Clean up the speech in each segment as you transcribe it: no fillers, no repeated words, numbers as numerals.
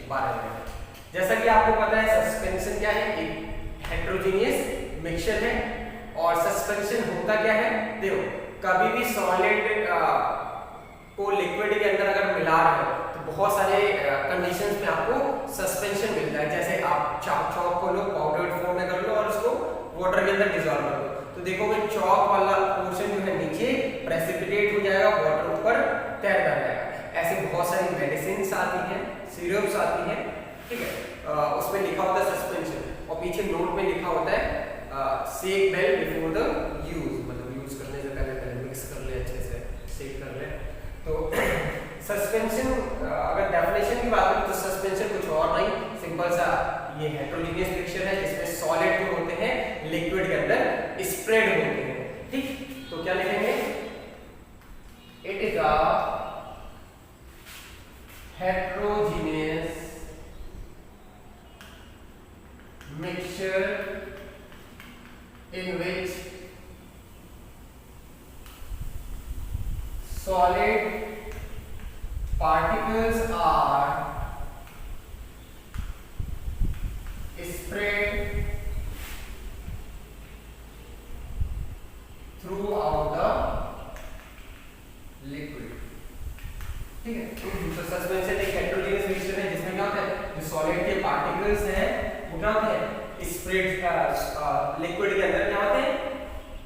बारे में। जैसा कि आपको पता है सस्पेंशन क्या है, एक हेटेरोजेनियस मिक्सचर है। और सस्पेंशन होता क्या है, देखो कभी भी सॉलिड को लिक्विड के अंदर अगर मिला रहे हो तो बहुत सारे कंडीशंस में आपको सस्पेंशन मिलता है। जैसे आप चॉक को लो, पाउडर्ड फॉर्म में कर लो और उसको वाटर के अंदर डिसॉल्व कर दो, तो देखोगे चॉक वाला पोर्शन जो है नीचे प्रेसिपिटेट हो जाएगा, वाटर ऊपर तैरता रहेगा। ऐसे बहुत सारी मेडिसिन आती हैं, सिरप्स आती हैं, ठीक है, उसमें लिखा होता है सस्पेंशन और पीछे नोट में लिखा होता है सेक वेल बिफोर द यूज, मतलब यूज करने से पहले मिक्स कर ले, अच्छे से सेक कर ले। तो सस्पेंशन अगर डेफिनेशन की बात करें तो सस्पेंशन कुछ और नहीं, सिंपल सा ये हेटेरोजेनियस मिक्सचर है जिसमें सॉलिड जो होते हैं लिक्विड के अंदर स्प्रेड होते हैं, ठीक। तो क्या लिखेंगे, it is a heterogeneous mixture in which solid particles are spread throughout the liquid, ठीक है। तो सस्पेंशन एक हेटेरोजेनियस मिक्सचर है जिसमें क्या होता है, जो सॉलिड के पार्टिकल्स हैं वो क्या होते हैं, स्प्रेड लिक्विड के अंदर क्या होते हैं,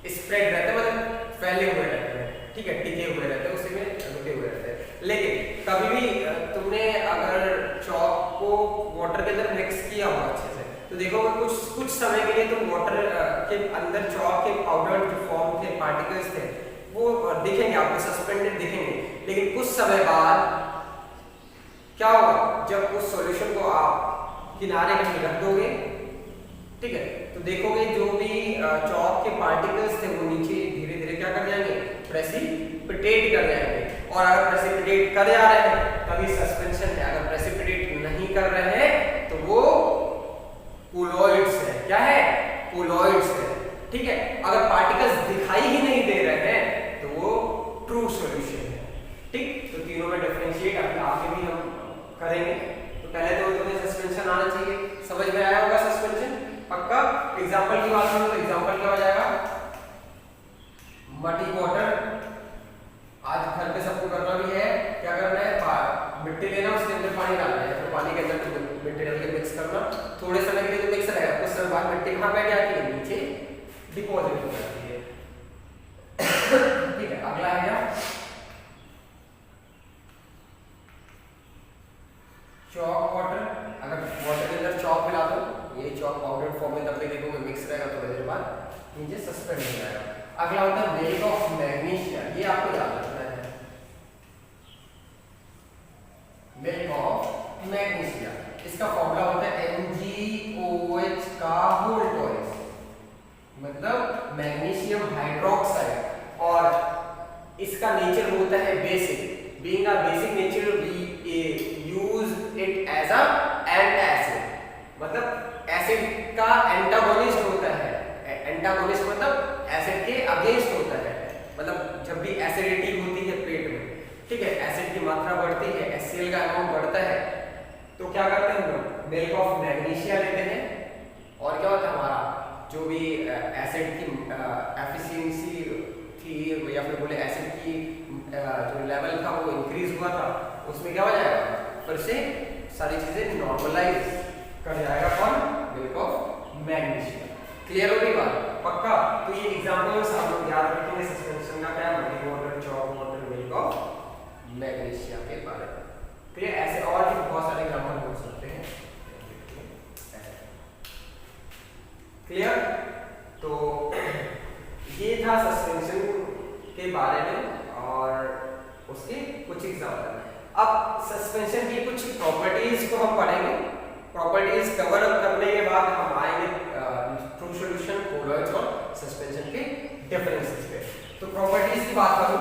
स्प्रेड रहते हैं, मतलब फैले हुए रहते हैं, ठीक है, टिके हुए रहते हैं, उसी में रुके हुए रहते हैं। लेकिन कभी भी तुमने अगर चॉक को वाटर के अंदर मिक्स किया हो अच्छे से, तो देखोगे कुछ समय के लिए तुम वाटर के अंदर चॉक के पाउडर जो फॉर्म थे, पार्टिकल्स थे, वो दिखेंगे आपको, सस्पेंडेड दिखेंगे। लेकिन कुछ समय बाद क्या होगा, जब उस सॉल्यूशन को आप किनारे कहीं रख दोगे, ठीक है, तो देखोगे जो भी चॉक के पार्टिकल्स थे वो नीचे धीरे धीरे क्या कर जाएंगे, प्रेसिपिटेट कर जाएंगे। और अगर प्रेसिपिटेट कर जा रहे हैं तभी सस्पेंशन है, अगर प्रेसिपिटेट नहीं कर रहे हैं तो वो कोलॉइड्स है। क्या है, कोलॉइड्स है, ठीक है। अगर पार्टिकल्स दिखाई ही नहीं दे रहे हैं तो वो ट्रू सॉल्यूशन है, ठीक। तो तीनों में डिफरेंशिएट अभी आगे भी हम करेंगे। तो पहले तो तुम्हें सस्पेंशन आना चाहिए, समझ में आया होगा सस्पेंशन पक्का। एग्जांपल की बात करो तो एग्जांपल क्या हो जाएगा, मटी वाटर। आज घर पे सबको करना भी है, क्या करना है, मिट्टी लेना, उसके अंदर पानी डालना है, तो पानी के अंदर मिट्टी डाल के मिक्स करना। थोड़े समय के लिए तो मिक्स रहेगा, कुछ समय बाद मिट्टी कहाँ बैठ जाती है, नीचे डिपॉजिट हो जाती है, ठीक है। अगला है क्या, चॉक वाटर। अगर वाटर के अंदर चॉक मिला दो, ये चॉक पाउडर फॉर्म में, तब भी देखोगे मिक्स रहेगा, थोड़ी देर बाद नीचे सस्पेंड हो जाएगा। अगला होता है मिल्क ऑफ मैग्नीशिया, ये आपको याद रखना है, मिल्क ऑफ मैग्नीशिया। इसका फॉर्मूला होता है MgOH का होल टॉइस, मतलब मैग्नीशियम हाइड्रोक्साइड। और इसका नेचर होता है basic, being a basic nature we use it as a antacid, मतलब एसिड का एंटागोनिस्ट होता है। एंटागोनिस्ट मतलब एसिड के अगेंस्ट होता है, मतलब जब भी एसिडिटी होती है पेट में, ठीक है, एसिड की मात्रा बढ़ती है, HCl का अमाउंट बढ़ता है, तो क्या करते हैं हम लोग, मिल्क ऑफ मैग्नीशिया लेते हैं। और क्या होता है, हमारा जो भी एसिड की एफिशिएंसी थी, या फिर बोले एसिड की जो लेवल था वो इंक्रीज हुआ था, उसमें क्या हो जाएगा, फिर से सारी चीजें नॉर्मलाइज कर जाएगा, कौन, मिल्क ऑफ मैग्नीशिया। क्लियर होगी बात पक्का। तो ये एग्जांपल्स आप लोग याद रखेंगे सस्पेंशन का, क्या, मटी water, chalk water, milk of magnesia के बारे में। क्लियर, ऐसे और भी बहुत सारे एग्जांपल हो सकते हैं, क्लियर। तो ये था सस्पेंशन के बारे में और उसके कुछ एग्जांपल। अब सस्पेंशन की कुछ प्रॉपर्टीज को हम पढ़ेंगे। प्रॉपर्टीज कवर अप करने के बाद हम आएंगे ट्रू सॉल्यूशन, कोलॉइड्स और सस्पेंशन के डिफरेंसेस पे। तो प्रॉपर्टीज की बात करूं,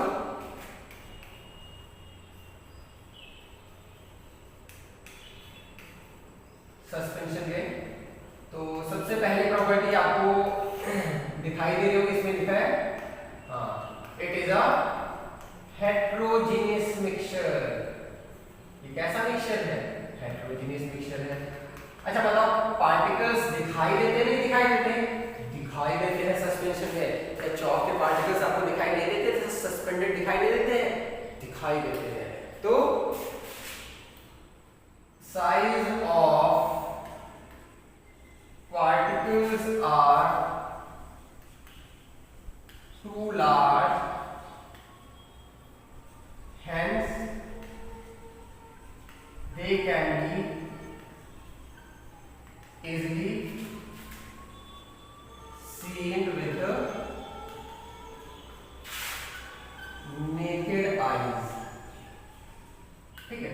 सस्पेंशन के, तो सबसे पहली प्रॉपर्टी आपको दिखाई दे रही होगी, इसमें लिखा है, हाँ, it is a heterogeneous mixture. ये कैसा मिक्सचर है, हेटेरोजेनियस मिक्सचर है। अच्छा बताओ पार्टिकल्स दिखाई देते नहीं दिखाई देते? दिखाई देते हैं सस्पेंशन में। क्या चौक के पार्टिकल्स आपको दिखाई नहीं देते? सस्पेंडेड दिखाई नहीं देते हैं? दिखाई देते हैं। तो size of particles are too large, hence they can be easily seen with the naked eyes। ठीक है,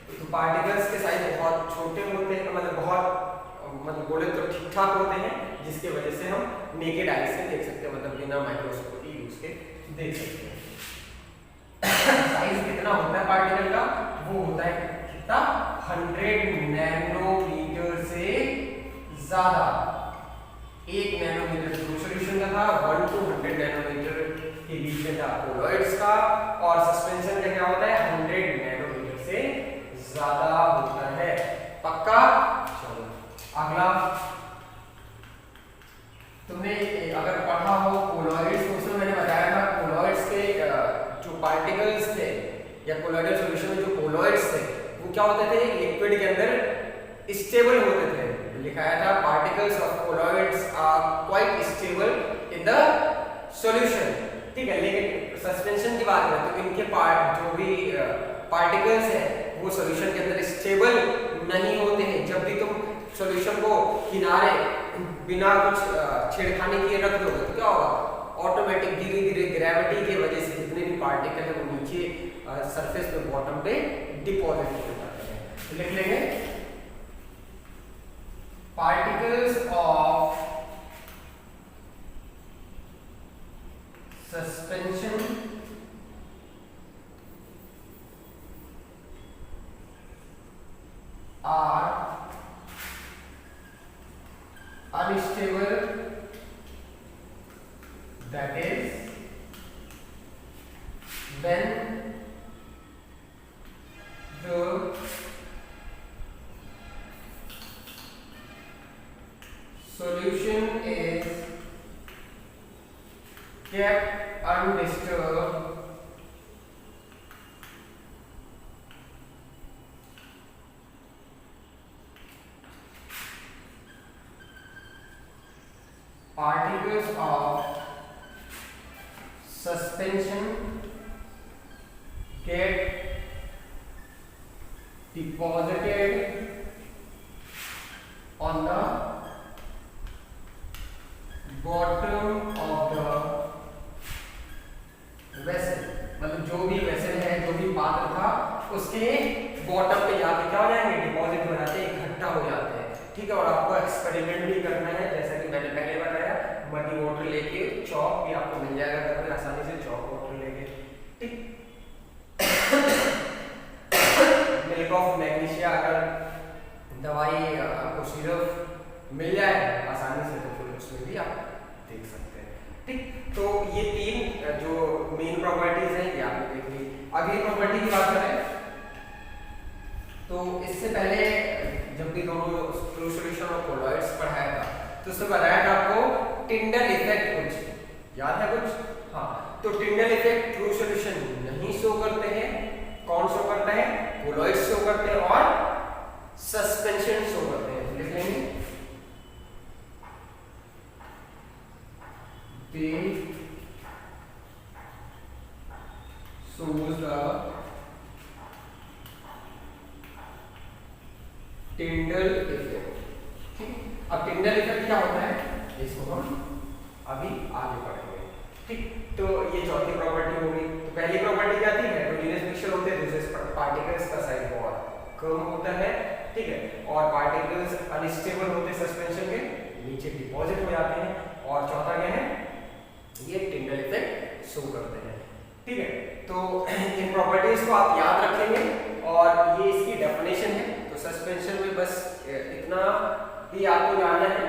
तो पार्टिकल्स के साइज बहुत छोटे होते हैं, मतलब बोले तो ठीक ठाक होते हैं, जिसके वजह से हम नेकेड आई से देख सकते हैं, मतलब बिना माइक्रोस्कोप यूज के देख सकते हैं। साइज कितना होता है पार्टिकल का? वो होता है कितना? 100 नैनोमीटर से ज्यादा। 1 नैनोमीटर ट्रू सॉल्यूशन का था, 1 to 100 नैनोमीटर के बीच में था कोलॉइड्स का, और सस्पेंशन का क्या होता है? 100 नैनोमीटर से ज्यादा होता है। पक्का? चलो अगला, तुमने अगर पढ़ा हो कोलॉइड्स, तो उसमें मैंने बताया था कोलॉइड्स के जो पार्टिकल्स थे या कोलॉइडल सॉल्यूशन में जो कोलॉइड्स थे वो क्या होते थे? लिक्विड के अंदर स्टेबल होते थे। लिखाया था particles of colloids are quite stable in the solution. ठीक है, लेकिन सस्पेंशन की बात करें तो इनके जो भी पार्टिकल्स हैं वो सॉल्यूशन के अंदर स्टेबल नहीं होते हैं। जब भी तुम सॉल्यूशन को किनारे बिना कुछ छेड़खानी किए रख दोगे तो क्या होगा? ऑटोमेटिक धीरे धीरे ग्रेविटी की वजह से जितने भी पार्टिकल है वो नीचे सरफेस पे बॉटम पे डिपॉजिट हो जाते हैं। तो लिख लेंगे particles of suspension are unstable, that is when the solution is kept undisturbed particles of suspension get deposited on the bottom of the vessel। मतलब जो भी वेसल है, जो भी पात्र था, उसके बॉटम पे जाके क्या हो जाएंगे? डिपॉजिट हो जाते हैं, इकट्ठा हो जाते हैं। ठीक है, और आपको एक्सपेरिमेंट भी करना है, जैसा कि मैंने पहले बताया, मडी वाटर लेके, चौक भी आपको मिल जाएगा घर में आसानी से, चौक वाटर लेके। ठीक, मिल्क ऑफ मैग्नीशिया अगर दवाई आपको सिरप मिल जाए आसानी से तो फिर उसमें भी आप देख सकते हैं। ठीक, तो ये 3 जो मेन प्रॉपर्टीज हैं ये आपने देख ली। अगली प्रॉपर्टी की बात करें तो इससे पहले जब भी दोनों ट्रू सॉल्यूशन और कोलॉइड्स पढ़ाया था तो उसमें बताया था आपको टिंडल इफेक्ट, कुछ याद है कुछ? हाँ, तो टिंडल इफेक्ट ट्रू सॉल्यूशन नहीं शो करते हैं। कौन शो करता है? कोलॉइड्स शो करते हैं और सस्पेंशन शो करते हैं। लिख लेंगे they shows the Tyndall effect. ठीक, अब टिंडल इफेक्ट क्या होता है इसको हम अभी आगे पढ़ेंगे। ठीक, तो ये चौथी प्रॉपर्टी होगी। तो पहली प्रॉपर्टी क्या थी? हेटेरोजेनियस मिक्सचर होते हैं, दूसरे पार्टिकल्स का साइज बहुत कम होता है। ठीक है, और पार्टिकल्स अनस्टेबल होते हैं, सस्पेंशन के नीचे डिपॉजिट हो जाते हैं। और चौथा क्या है? ये टिंडल इफेक्ट शो करते हैं। ठीक है, तो इन प्रॉपर्टीज को आप याद रखेंगे और ये इसकी डेफिनेशन है। तो सस्पेंशन में बस इतना ही आपको जानना है।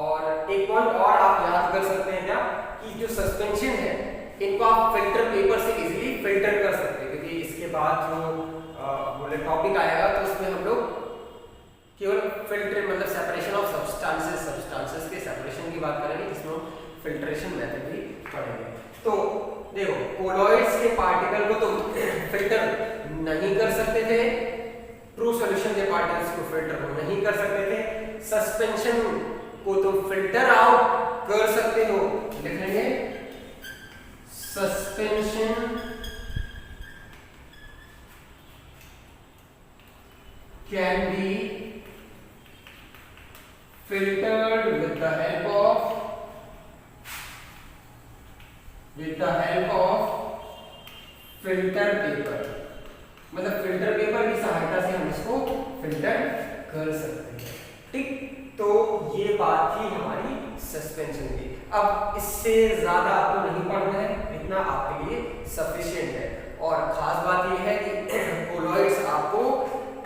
और एक पॉइंट और आप याद कर सकते हैं क्या कि जो सस्पेंशन है इनको आप फिल्टर पेपर से इजीली फिल्टर कर सकते हैं, क्योंकि इसके बाद जो बोले टॉपिक आएगा तो उसमें हम केवल फिल्टर मतलब सेपरेशन ऑफ सब्सटेंसेस के सेपरेशन की बात करेंगे, जिसमें हम फिल्ट्रेशन मेथड भी पढ़ेंगे। तो देखो कोलॉइड्स के पार्टिकल को तो फिल्टर नहीं कर सकते थे, ट्रू सॉल्यूशन के पार्टिकल्स को फिल्टर नहीं कर सकते थे, सस्पेंशन को तो फिल्टर आउट कर सकते हो, लिखेंगे suspension can be filtered with the help of filter paper, मतलब फिल्टर पेपर की सहायता से हम इसको फिल्टर कर सकते हैं। ठीक, तो ये बात थी हमारी सस्पेंशन की। अब इससे ज्यादा आपको नहीं पढ़ना है, इतना आपके लिए सफिशिएंट है। और खास बात ये है कि कोलॉइड्स आपको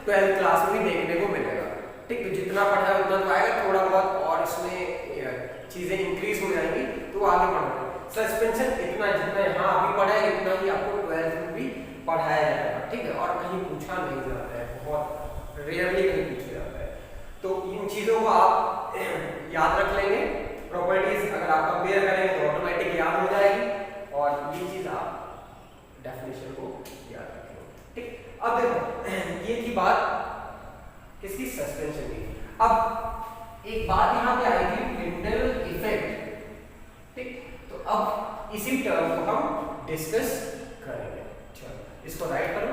12th क्लास में भी देखने को मिलेगा। ठीक, तो जितना पढ़ा है उतना तो आएगा, थोड़ा बहुत और इसमें चीजें इंक्रीज हो जाएंगी तो आगे बढ़ना। सस्पेंशन इतना जितना यहाँ अभी पढ़ा है इतना ही आपको 12th में भी पढ़ाया जाएगा। ठीक है, और कहीं पूछा नहीं जाता है, बहुत रेयरली कहीं पूछा जाता है। तो इन चीजों को आप याद रख लेंगे। प्रॉपर्टीज अगर आप कंपेयर करेंगे तो ऑटोमेटिक याद हो जाएगी, और ये चीज आप डेफिनेशन को याद रखेंगे। ठीक, अब देखो ये की बात किसकी, सस्पेंशन की। अब एक बात यहाँ पे आएगी लिंडल इफेक्ट। ठीक, तो अब इसी टर्म को हम डिस्कस करेंगे। चलो इसको राइट करो।